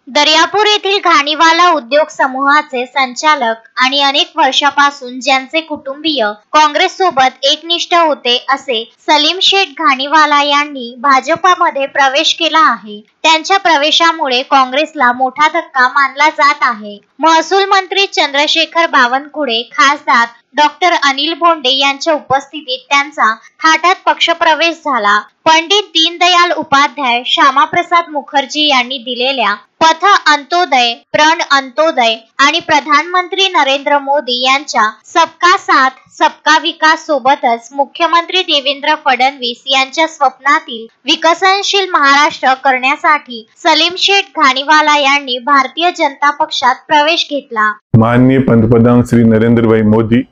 दर्यापूर येथील घाणीवाला उद्योग समूहाचे संचालक आणि अनेक वर्षापासून ज्यांचे कुटुंबीय काँग्रेस सोबत एकनिष्ठ होते असे सलीम शेठ घाणीवाला यांनी भाजपामध्ये प्रवेश केला आहे। त्यांच्या प्रवेशामुळे काँग्रेसला मोठा धक्का मानला जात आहे। महसूल मंत्री चंद्रशेखर बावनकुळे, खासदार डॉक्टर अनिल बोंडे यांच्या उपस्थितीत त्यांचा थाटात पक्षप्रवेश झाला। पंडित दीनदयाल उपाध्याय, श्यामाप्रसाद मुखर्जी यांनी दिलेल्या पथ अंत्योदय, प्रण अंत्योदय आणि प्रधानमंत्री नरेंद्र मोदी यांच्या सबका साथ सबका विकास सोबतच मुख्यमंत्री देवेंद्र फडणवीस यांच्या स्वप्नातील विकसनशील महाराष्ट्र करण्यासाठी सलीम शेठ घाणीवाला यांनी भारतीय जनता पक्षात प्रवेश घेतला। माननीय पंतप्रधान श्री नरेंद्र मोदी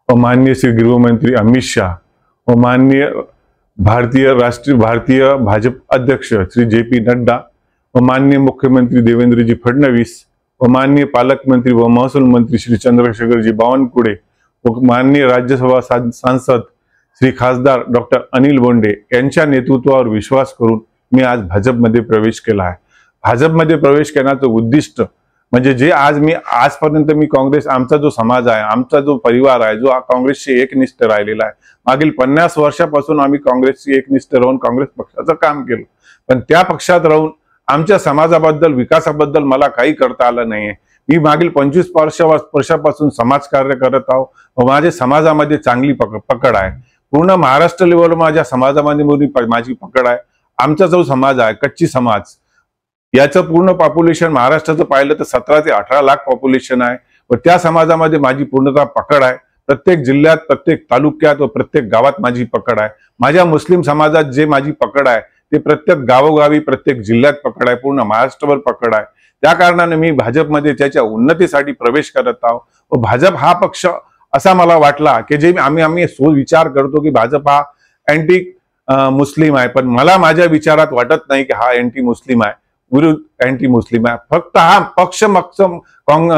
और माननीय श्री गृहमंत्री अमित शाह और माननीय भारतीय भाजपा अध्यक्ष श्री JP नड्डा और माननीय मुख्यमंत्री देवेंद्र जी फडणवीस और माननीय पालक मंत्री व महसूल मंत्री श्री चंद्रशेखर जी बावनकुळे व माननीय राज्यसभा सांसद श्री खासदार डॉक्टर अनिल बोंडे यांच्या नेतृत्वावर विश्वास करून मी आज भाजपमध्ये प्रवेश केला आहे। भाजपमध्ये प्रवेश करण्याचं उद्दिष्ट म्हणजे जे आज मी आजपर्यंत मी काँग्रेस, आमचा जो समाज आहे, आमचा जो परिवार आहे, जो काँग्रेसशी एकनिष्ठ राहिलेला आहे, मागील 50 वर्षापासून आम्ही काँग्रेसशी एकनिष्ठ राहून काँग्रेस पक्षाचं काम केलं, पण त्या पक्षात राहून आमच्या समाजाबद्दल, विकासाबद्दल मला काही करता आलं नाहीये। मी मागील 25 वर्षापासून समाजकार्य करत आहो व माझ्या समाजामध्ये चांगली पकड आहे। पूर्ण महाराष्ट्र लेवलवर माझ्या समाजामध्ये माझी पकड आहे। आमचा जो समाज आहे, कच्ची समाज, याचं पूर्ण पॉप्युलेशन महाराष्ट्राचं पाहिलं तर 17 ते 18 लाख पॉप्युलेशन आहे व त्या समाजामध्ये माझी पूर्णतः पकड आहे। प्रत्येक जिल्ह्यात, प्रत्येक तालुक्यात व प्रत्येक गावात माझी पकड आहे। माझ्या मुस्लिम समाजात जे माझी पकड आहे ते प्रत्येक गावोगावी, प्रत्येक जिल्ह्यात पकड आहे, पूर्ण महाराष्ट्रभर पकड आहे। त्या कारणाने मी भाजपमध्ये त्याच्या उन्नतीसाठी प्रवेश करत आहो व भाजप हा पक्ष असा मला वाटला की जे आम्ही विचार करतो की भाजप हा अँटी मुस्लिम आहे, पण मला माझ्या विचारात वाटत नाही की हा अँटी मुस्लिम आहे, विरुद्ध अँटी मुस्लिम आहे। फक्त हा पक्ष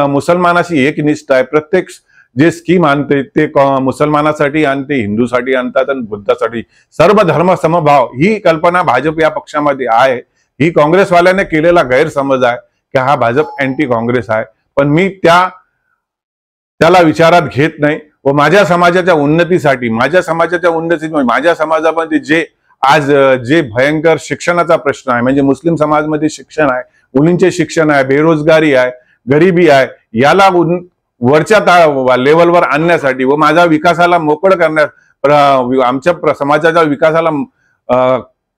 मुसलमानाशी एकनिष्ठ आहे। प्रत्येक जे स्कीम आणते ते मुसलमानासाठी आणते, हिंदूसाठी आणतात आणि बुद्धासाठी। सर्व धर्म समभाव ही कल्पना भाजप या पक्षामध्ये आहे। ही काँग्रेसवाल्याने केलेला गैरसमज आहे की हा भाजप अँटी काँग्रेस आहे, पण मी त्याला विचारात घेत नाही व माझ्या समाजाच्या उन्नतीसाठी माझ्या समाजामध्ये जे भयंकर शिक्षणाचा प्रश्न आहे, म्हणजे मुस्लिम समाजमध्ये शिक्षण आहे, मुलींचे शिक्षण आहे, बेरोजगारी आहे, गरिबी आहे, याला वरच्या लेवलवर आणण्यासाठी व माझ्या विकासाला मोकळ आमच्या समाजाच्या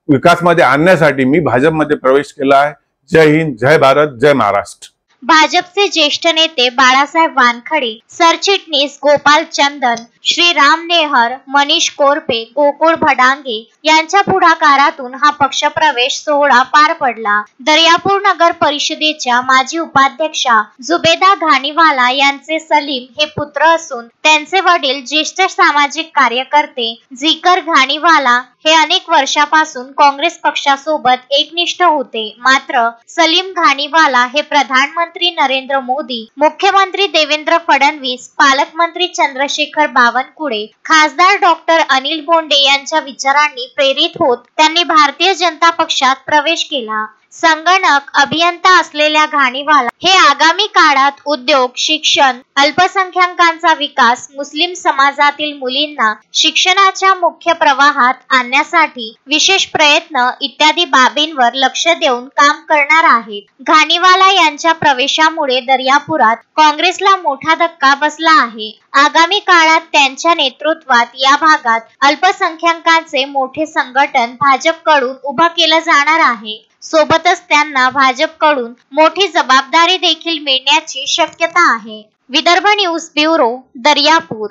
विकासमध्ये आणण्यासाठी मी भाजपमध्ये प्रवेश केला आहे। जय हिंद, जय भारत, जय महाराष्ट्र। भाजपचे ज्येष्ठ नेते बाळासाहेब वानखडे, सरचिटणीस गोपाल चंदन, श्री राम नेहर, मनीष कोरपे, गोकुळ भडांगे यांच्या पुढाकारातून हा पक्षप्रवेश सोहळा पार पडला। दर्यापूर नगर परिषदेच्या माजी उपाध्यक्षा जुबेदा घाणीवाला यांचे सलीम हे पुत्र असून त्यांचे वडील ज्येष्ठ सामाजिक कार्यकर्ते जिकर घाणीवाला हे अनेक वर्षापासून काँग्रेस पक्षासोबत एकनिष्ठ होते। मात्र सलीम घाणीवाला हे प्रधानमंत्री नरेंद्र मोदी, मुख्यमंत्री देवेंद्र फडणवीस, पालकमंत्री चंद्रशेखर बावनकुळे, खासदार डॉक्टर अनिल बोंडे यांच्या विचारांनी प्रेरित होत त्यांनी भारतीय जनता पक्षात प्रवेश केला। संगणक अभियंता असलेल्या घाणीवाला हे आगामी काळात उद्योग, शिक्षण, अल्पसंख्याकांचा विकास, मुस्लिम समाजातील मुलींना शिक्षणाच्या मुख्य प्रवाहात आणण्यासाठी विशेष प्रयत्न इत्यादी बाबींवर लक्ष देऊन काम करणार आहेत। घाणीवाला यांच्या प्रवेशामुळे दर्यापुरात काँग्रेसला मोठा धक्का बसला आहे। आगामी काळात त्यांच्या नेतृत्वात या भागात अल्पसंख्याकांचे मोठे संघटन भाजपकडून उभं केलं जाणार आहे। सोबतच त्यांना भाजपकडून मोठी जबाबदारी देखील मिळण्याची शक्यता आहे। Vidarbha news bureau, Daryapur.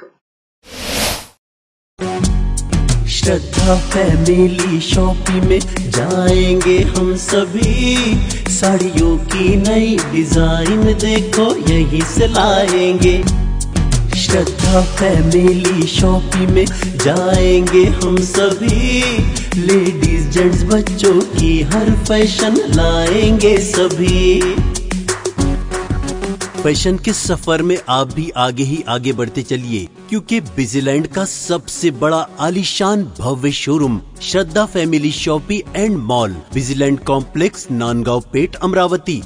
Shraddha family shopping में जाएंगे हम सभी, साड़ियों की नई डिजाइन देखो यहीं से लाएंगे। श्रद्धा फैमिली शॉपिंग में जाएंगे हम सभी, लेडीज जेंट्स बच्चों की हर फैशन लाएंगे सभी। फैशन के सफर में आप भी आगे ही आगे बढ़ते चलिए, क्योंकि बिजीलैंड का सबसे बड़ा आलीशान भव्य showroom Shraddha family shopping and mall, Busyland complex, Nandgaon Peth, Amravati.